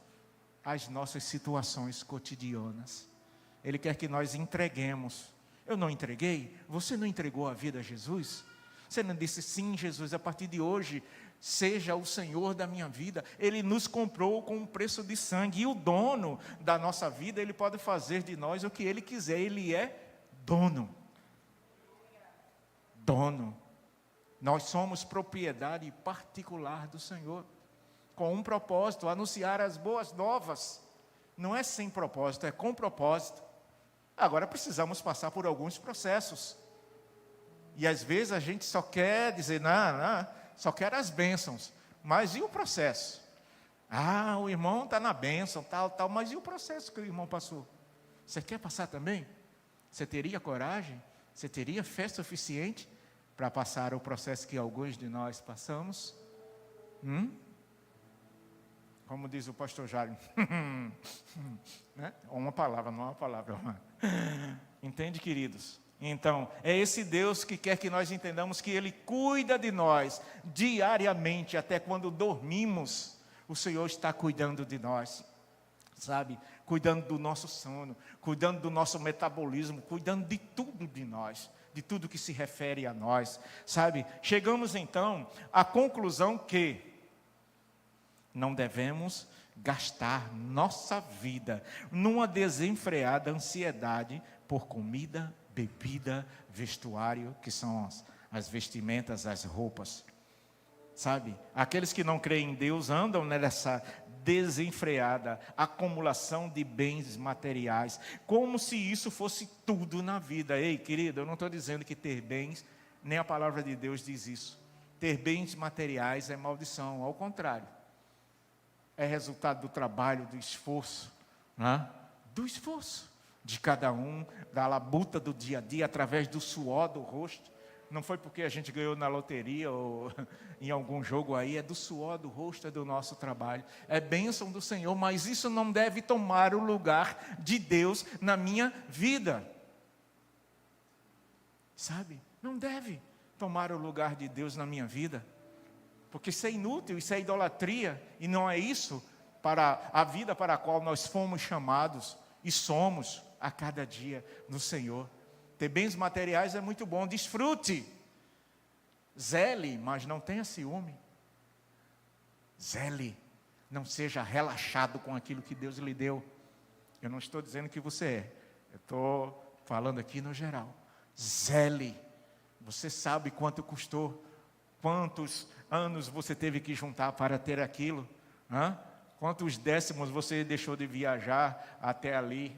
Speaker 1: as nossas situações cotidianas. Ele quer que nós entreguemos. Eu não entreguei? Você não entregou a vida a Jesus? Você não disse: sim, Jesus, a partir de hoje, seja o Senhor da minha vida. Ele nos comprou com um preço de sangue. E o dono da nossa vida, Ele pode fazer de nós o que Ele quiser. Ele é dono. Dono. Nós somos propriedade particular do Senhor, com um propósito: anunciar as boas novas. Não é sem propósito, é com propósito. Agora precisamos passar por alguns processos. E às vezes a gente só quer dizer, não, só quer as bênçãos. Mas e o processo? O irmão está na bênção, tal, mas e o processo que o irmão passou? Você quer passar também? Você teria coragem? Você teria fé suficiente para passar o processo que alguns de nós passamos? Como diz o pastor Jário. Né? Uma palavra, não é uma palavra. Entende, queridos? Então, é esse Deus que quer que nós entendamos que Ele cuida de nós diariamente, até quando dormimos. O Senhor está cuidando de nós, sabe? Cuidando do nosso sono, cuidando do nosso metabolismo, cuidando de tudo de nós, de tudo que se refere a nós, sabe? Chegamos então à conclusão que não devemos gastar nossa vida numa desenfreada ansiedade por comida, bebida, vestuário, que são as vestimentas, as roupas. Sabe, aqueles que não creem em Deus andam nessa desenfreada acumulação de bens materiais, como se isso fosse tudo na vida. Ei, querido, eu não estou dizendo que ter bens, nem a palavra de Deus diz isso. Ter bens materiais é maldição, ao contrário. É resultado do trabalho, do esforço, né? Do esforço de cada um, da labuta do dia a dia, através do suor do rosto. Não foi porque a gente ganhou na loteria ou em algum jogo aí, é do suor do rosto, é do nosso trabalho. É bênção do Senhor, mas isso não deve tomar o lugar de Deus na minha vida. Sabe? Não deve tomar o lugar de Deus na minha vida. Porque isso é inútil, isso é idolatria, e não é isso para a vida para a qual nós fomos chamados e somos a cada dia no Senhor. Ter bens materiais é muito bom, desfrute, zele, mas não tenha ciúme. Zele, não seja relaxado com aquilo que Deus lhe deu. Eu não estou dizendo que você é, eu estou falando aqui no geral. Zele, você sabe quanto custou, quantos anos você teve que juntar para ter aquilo, quantos décimos você deixou de viajar até ali,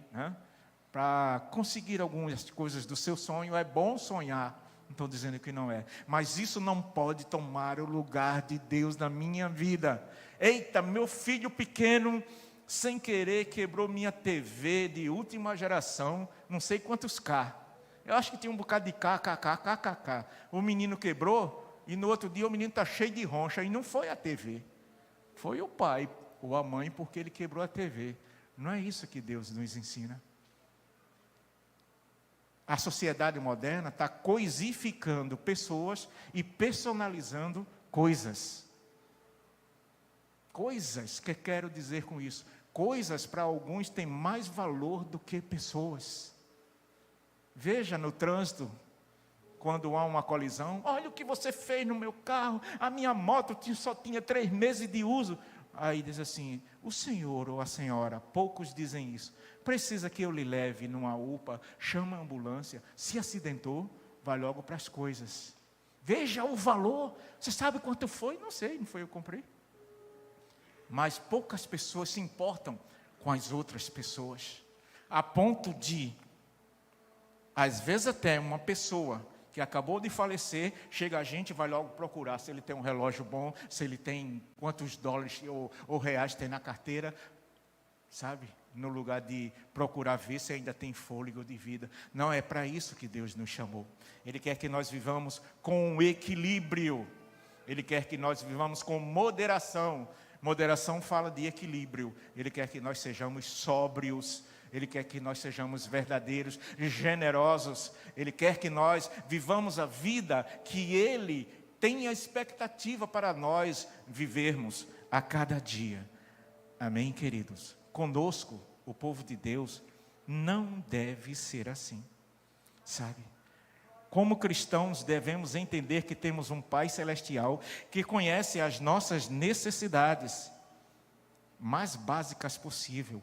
Speaker 1: para conseguir algumas coisas do seu sonho. É bom sonhar, não estou dizendo que não é, mas isso não pode tomar o lugar de Deus na minha vida. Eita, meu filho pequeno, sem querer, quebrou minha TV de última geração, não sei quantos K, eu acho que tinha um bocado de KKK, o menino quebrou, e no outro dia o menino está cheio de roncha, e não foi a TV, foi o pai ou a mãe, porque ele quebrou a TV. Não é isso que Deus nos ensina. A sociedade moderna está coisificando pessoas e personalizando coisas. Coisas, que quero dizer com isso? Coisas para alguns têm mais valor do que pessoas. Veja no trânsito, quando há uma colisão, olha o que você fez no meu carro, a minha moto só tinha 3 meses de uso. Aí diz assim, o senhor ou a senhora, poucos dizem isso, precisa que eu lhe leve numa UPA, chama a ambulância, se acidentou, vai logo para as coisas. Veja o valor, você sabe quanto foi? Não sei, não foi eu que comprei. Mas poucas pessoas se importam com as outras pessoas, a ponto de, às vezes até uma pessoa que acabou de falecer, chega a gente e vai logo procurar se ele tem um relógio bom, se ele tem quantos dólares ou reais tem na carteira, sabe? No lugar de procurar ver se ainda tem fôlego de vida. Não é para isso que Deus nos chamou. Ele quer que nós vivamos com equilíbrio. Ele quer que nós vivamos com moderação. Moderação fala de equilíbrio. Ele quer que nós sejamos sóbrios. Ele quer que nós sejamos verdadeiros, generosos. Ele quer que nós vivamos a vida que Ele tem a expectativa para nós vivermos a cada dia. Amém, queridos? Conosco, o povo de Deus, não deve ser assim, sabe? Como cristãos, devemos entender que temos um Pai Celestial que conhece as nossas necessidades mais básicas possível.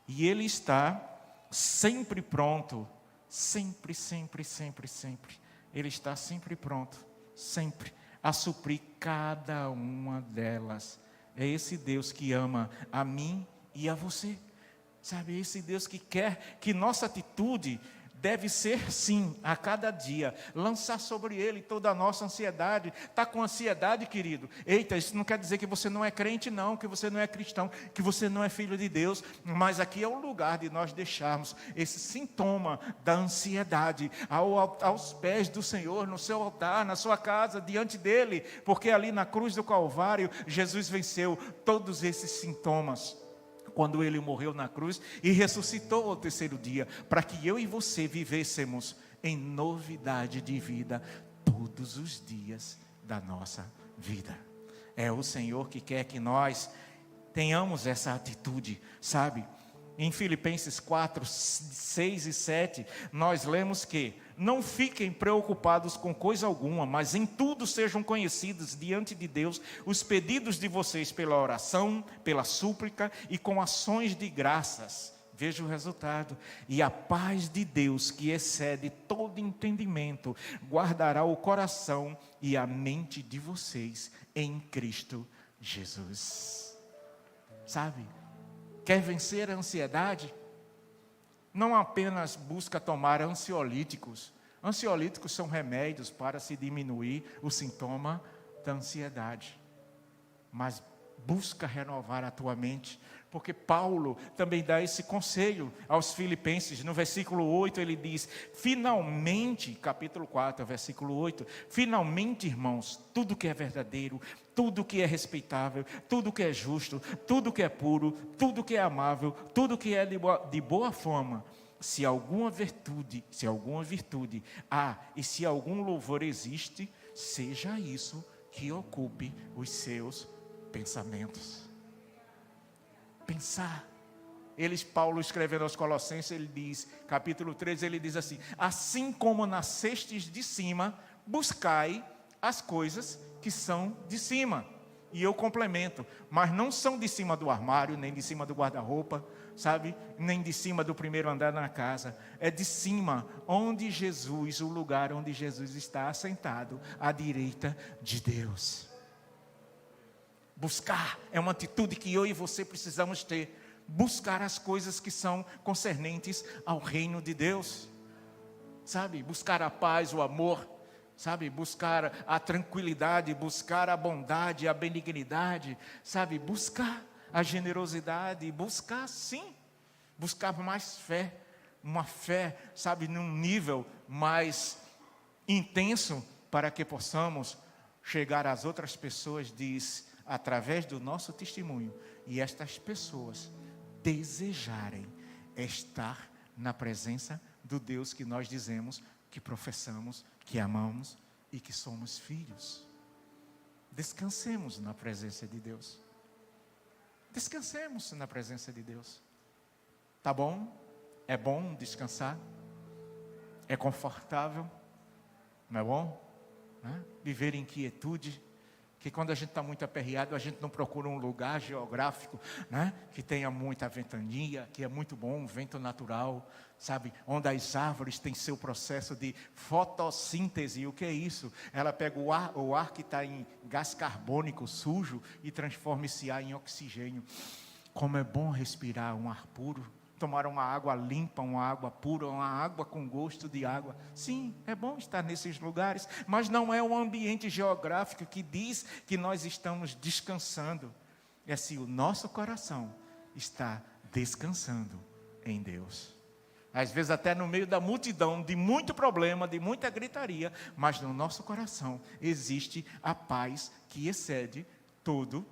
Speaker 1: E Ele está sempre pronto, sempre, sempre, sempre, sempre. Ele está sempre pronto, sempre, a suprir cada uma delas. É esse Deus que ama a mim e a você. Sabe, esse Deus que quer que nossa atitude deve ser sim, a cada dia, lançar sobre ele toda a nossa ansiedade. Está com ansiedade, querido? Eita, isso não quer dizer que você não é crente não, que você não é cristão, que você não é filho de Deus, mas aqui é o lugar de nós deixarmos esse sintoma da ansiedade aos pés do Senhor, no seu altar, na sua casa, diante dele, porque ali na cruz do Calvário, Jesus venceu todos esses sintomas, quando ele morreu na cruz e ressuscitou ao terceiro dia, para que eu e você vivêssemos em novidade de vida todos os dias da nossa vida. É o Senhor que quer que nós tenhamos essa atitude, sabe? Em Filipenses 4, 6 e 7, nós lemos que não fiquem preocupados com coisa alguma, mas em tudo sejam conhecidos diante de Deus os pedidos de vocês pela oração, pela súplica e com ações de graças. Veja o resultado. E a paz de Deus, que excede todo entendimento, guardará o coração e a mente de vocês em Cristo Jesus. Sabe? Quer vencer a ansiedade? Não apenas busca tomar ansiolíticos. Ansiolíticos são remédios para se diminuir o sintoma da ansiedade. Mas busca renovar a tua mente, porque Paulo também dá esse conselho aos filipenses. No versículo 8 ele diz, finalmente, capítulo 4, versículo 8, finalmente, irmãos, tudo que é verdadeiro, tudo que é respeitável, tudo que é justo, tudo que é puro, tudo que é amável, tudo que é de boa fama, se alguma virtude há e se algum louvor existe, seja isso que ocupe os seus pensamentos. Pensar. Paulo escrevendo aos Colossenses, ele diz, capítulo 13, ele diz assim, assim como nascestes de cima, buscai as coisas que são de cima. E eu complemento, mas não são de cima do armário, nem de cima do guarda-roupa, sabe? Nem de cima do primeiro andar na casa. É de cima, onde Jesus, o lugar onde Jesus está assentado, à direita de Deus. Buscar é uma atitude que eu e você precisamos ter. Buscar as coisas que são concernentes ao reino de Deus. Sabe? Buscar a paz, o amor. Sabe? Buscar a tranquilidade, buscar a bondade, a benignidade. Sabe? Buscar a generosidade. Buscar sim. Buscar mais fé. Uma fé, sabe? Num nível mais intenso para que possamos chegar às outras pessoas, através do nosso testemunho, e estas pessoas desejarem estar na presença do Deus que nós dizemos, que professamos, que amamos e que somos filhos. Descansemos na presença de Deus. Descansemos na presença de Deus. Tá bom? É bom descansar? É confortável? Não é bom? Viver em quietude. Que quando a gente está muito aperreado, a gente não procura um lugar geográfico, que tenha muita ventania, que é muito bom, um vento natural, sabe? Onde as árvores têm seu processo de fotossíntese. E o que é isso? Ela pega o ar que está em gás carbônico sujo e transforma esse ar em oxigênio. Como é bom respirar um ar puro. Tomar uma água limpa, uma água pura, uma água com gosto de água. Sim, é bom estar nesses lugares, mas não é um ambiente geográfico que diz que nós estamos descansando. É se o nosso coração está descansando em Deus. Às vezes até no meio da multidão, de muito problema, de muita gritaria, mas no nosso coração existe a paz que excede todo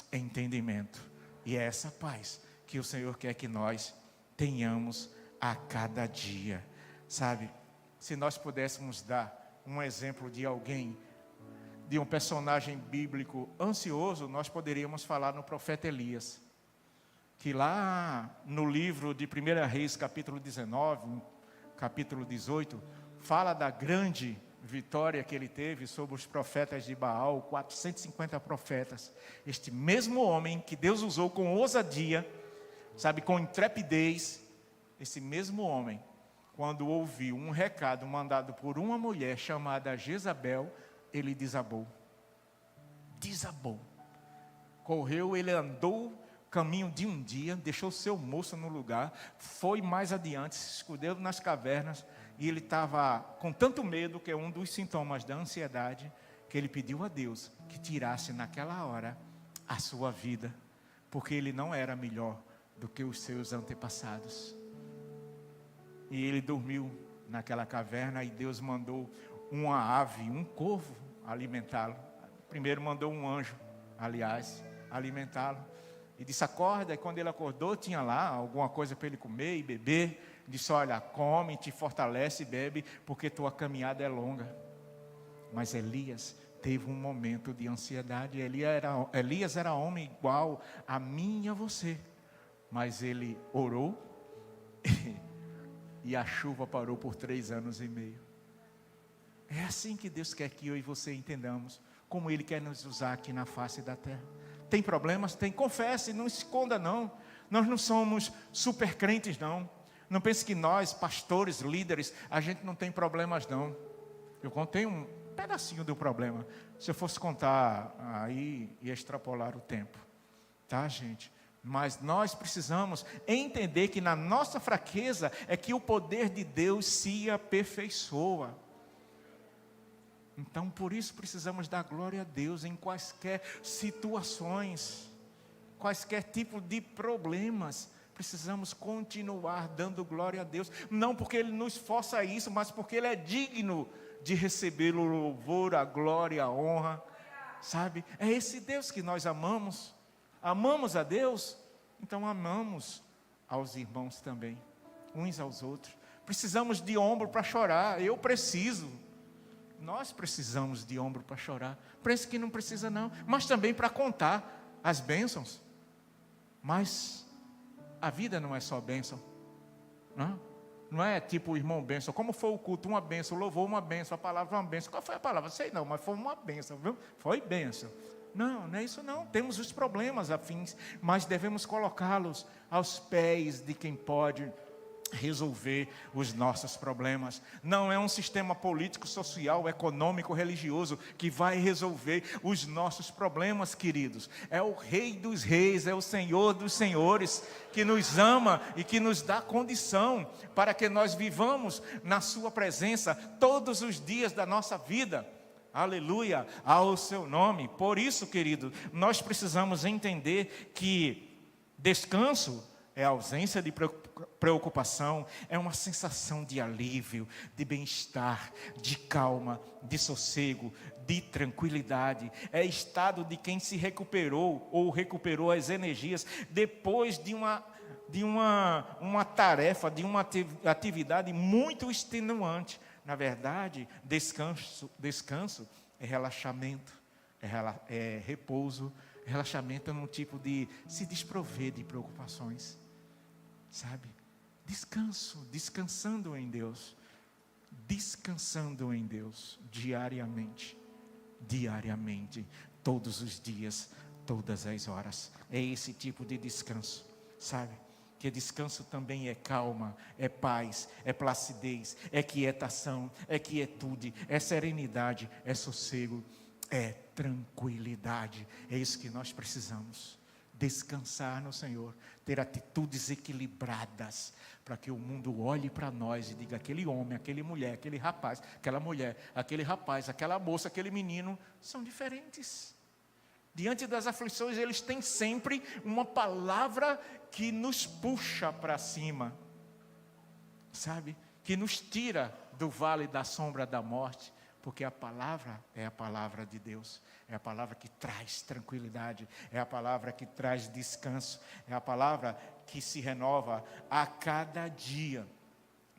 Speaker 1: entendimento. E é essa paz que o Senhor quer que nós tenhamos a cada dia, sabe? Se nós pudéssemos dar um exemplo de alguém, de um personagem bíblico ansioso, nós poderíamos falar no profeta Elias, que lá no livro de 1 Reis, capítulo 19, capítulo 18, fala da grande vitória que ele teve sobre os profetas de Baal, 450 profetas. Este mesmo homem que Deus usou com ousadia, sabe, com intrepidez, esse mesmo homem, quando ouviu um recado mandado por uma mulher chamada Jezabel, ele desabou. Correu, ele andou caminho de um dia, deixou o seu moço no lugar, foi mais adiante, se escondeu nas cavernas, e ele estava com tanto medo, que é um dos sintomas da ansiedade, que ele pediu a Deus que tirasse naquela hora a sua vida, porque ele não era melhor do que os seus antepassados. E ele dormiu naquela caverna, e Deus mandou uma ave, um corvo, alimentá-lo. Primeiro mandou um anjo, aliás, alimentá-lo. E disse, acorda. E quando ele acordou, tinha lá alguma coisa para ele comer e beber. Disse, olha, come, te fortalece e bebe, porque tua caminhada é longa. Mas Elias teve um momento de ansiedade. Elias era homem igual a mim e a você. Mas ele orou e a chuva parou por 3 anos e meio. É assim que Deus quer que eu e você entendamos, como Ele quer nos usar aqui na face da terra. Tem problemas? Tem. Confesse, não esconda não. Nós não somos super crentes não. Não pense que nós, pastores, líderes, a gente não tem problemas não. Eu contei um pedacinho do problema. Se eu fosse contar, aí ia extrapolar o tempo. Tá, gente? Mas nós precisamos entender que na nossa fraqueza é que o poder de Deus se aperfeiçoa. Então, por isso precisamos dar glória a Deus em quaisquer situações, quaisquer tipo de problemas. Precisamos continuar dando glória a Deus, não porque Ele nos força a isso, mas porque Ele é digno de receber o louvor, a glória, a honra, sabe? É esse Deus que nós amamos. Amamos a Deus, então amamos aos irmãos também, uns aos outros. Precisamos de ombro para chorar, eu preciso. Nós precisamos de ombro para chorar. Parece que não precisa não, mas também para contar as bênçãos. Mas a vida não é só bênção, não é tipo o irmão bênção. Como foi o culto? Uma bênção, louvou uma bênção, a palavra uma bênção. Qual foi a palavra? Sei não, mas foi uma bênção, viu? Foi bênção. Não, não é isso não. Temos os problemas afins, mas devemos colocá-los aos pés de quem pode resolver os nossos problemas. Não é um sistema político, social, econômico, religioso que vai resolver os nossos problemas, queridos. É o Rei dos Reis, é o Senhor dos Senhores, que nos ama e que nos dá condição para que nós vivamos na sua presença todos os dias da nossa vida. Aleluia, ao seu nome. Por isso, querido, nós precisamos entender que descanso é ausência de preocupação, é uma sensação de alívio, de bem-estar, de calma, de sossego, de tranquilidade. É estado de quem se recuperou ou recuperou as energias depois de uma tarefa, de uma atividade muito extenuante. Na verdade, descanso é relaxamento, é repouso. Relaxamento é um tipo de se desprover de preocupações, sabe? Descansando em Deus, diariamente, todos os dias, todas as horas. É esse tipo de descanso, sabe? Que descanso também é calma, é paz, é placidez, é quietação, é quietude, é serenidade, é sossego, é tranquilidade. É isso que nós precisamos. Descansar no Senhor, ter atitudes equilibradas, para que o mundo olhe para nós e diga, aquele homem, aquela mulher, aquele rapaz, aquela mulher, aquele rapaz, aquela moça, aquele menino, são diferentes. Diante das aflições, eles têm sempre uma palavra que nos puxa para cima, sabe? Que nos tira do vale da sombra da morte, porque a palavra é a palavra de Deus, é a palavra que traz tranquilidade, é a palavra que traz descanso, é a palavra que se renova a cada dia,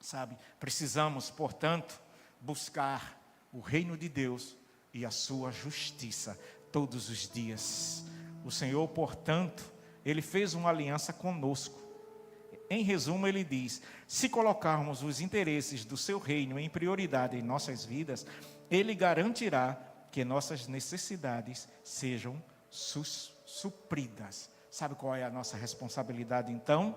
Speaker 1: sabe? Precisamos, portanto, buscar o reino de Deus e a sua justiça todos os dias. O Senhor, portanto, Ele fez uma aliança conosco. Em resumo, Ele diz, se colocarmos os interesses do seu reino em prioridade em nossas vidas, Ele garantirá que nossas necessidades sejam supridas. Sabe qual é a nossa responsabilidade então?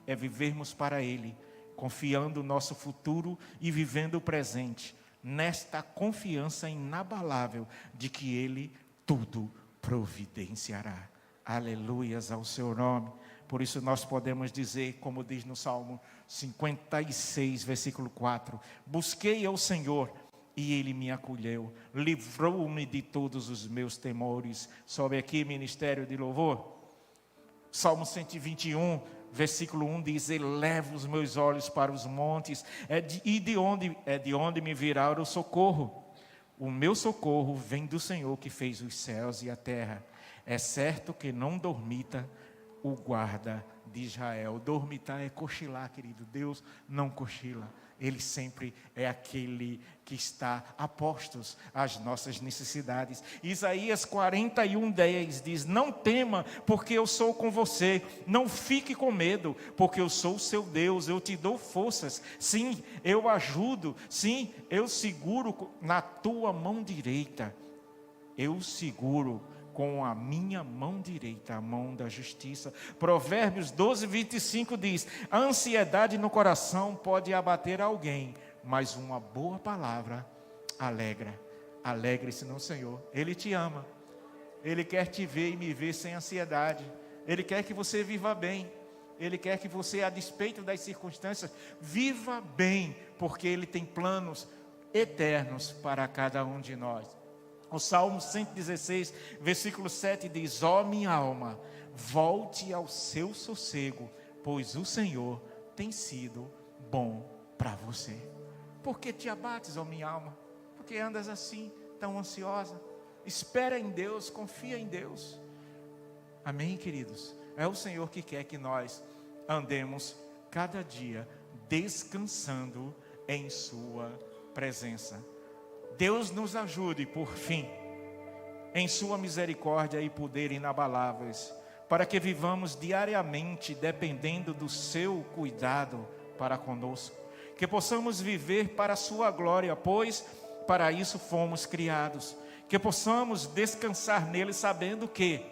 Speaker 1: É vivermos para Ele, confiando o nosso futuro e vivendo o presente, nesta confiança inabalável de que Ele tudo providenciará. Aleluias ao seu nome. Por isso nós podemos dizer, como diz no Salmo 56, versículo 4: busquei ao Senhor e Ele me acolheu, livrou-me de todos os meus temores. Sobe aqui, ministério de louvor. Salmo 121, versículo 1 diz: elevo os meus olhos para os montes, de onde me virá o socorro? O meu socorro vem do Senhor que fez os céus e a terra. É certo que não dormita o guarda de Israel. Dormitar é cochilar, querido. Deus não cochila. Ele sempre é aquele que está a postos às nossas necessidades. Isaías 41:10 diz: não tema, porque eu sou com você. Não fique com medo, porque eu sou o seu Deus. Eu te dou forças. Sim, eu ajudo. Sim, eu seguro na tua mão direita. Eu seguro com a minha mão direita, a mão da justiça. Provérbios 12:25 diz: a ansiedade no coração pode abater alguém, mas uma boa palavra alegra. Alegre-se no Senhor. Ele te ama. Ele quer te ver e me ver sem ansiedade. Ele quer que você viva bem. Ele quer que você, a despeito das circunstâncias, viva bem, porque Ele tem planos eternos para cada um de nós. O Salmo 116, versículo 7 diz: ó minha alma, volte ao seu sossego, pois o Senhor tem sido bom para você. Por que te abates, ó minha alma? Porque andas assim, tão ansiosa? Espera em Deus, confia em Deus. Amém, queridos? É o Senhor que quer que nós andemos cada dia descansando em sua presença. Deus nos ajude, por fim, em sua misericórdia e poder inabaláveis, para que vivamos diariamente dependendo do seu cuidado para conosco, que possamos viver para a sua glória, pois para isso fomos criados, que possamos descansar nele sabendo que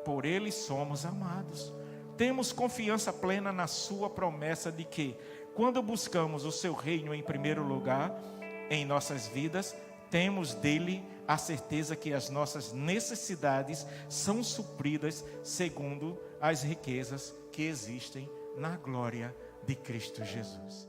Speaker 1: por ele somos amados. Temos confiança plena na sua promessa de que, quando buscamos o seu reino em primeiro lugar em nossas vidas, temos dele a certeza que as nossas necessidades são supridas segundo as riquezas que existem na glória de Cristo Jesus.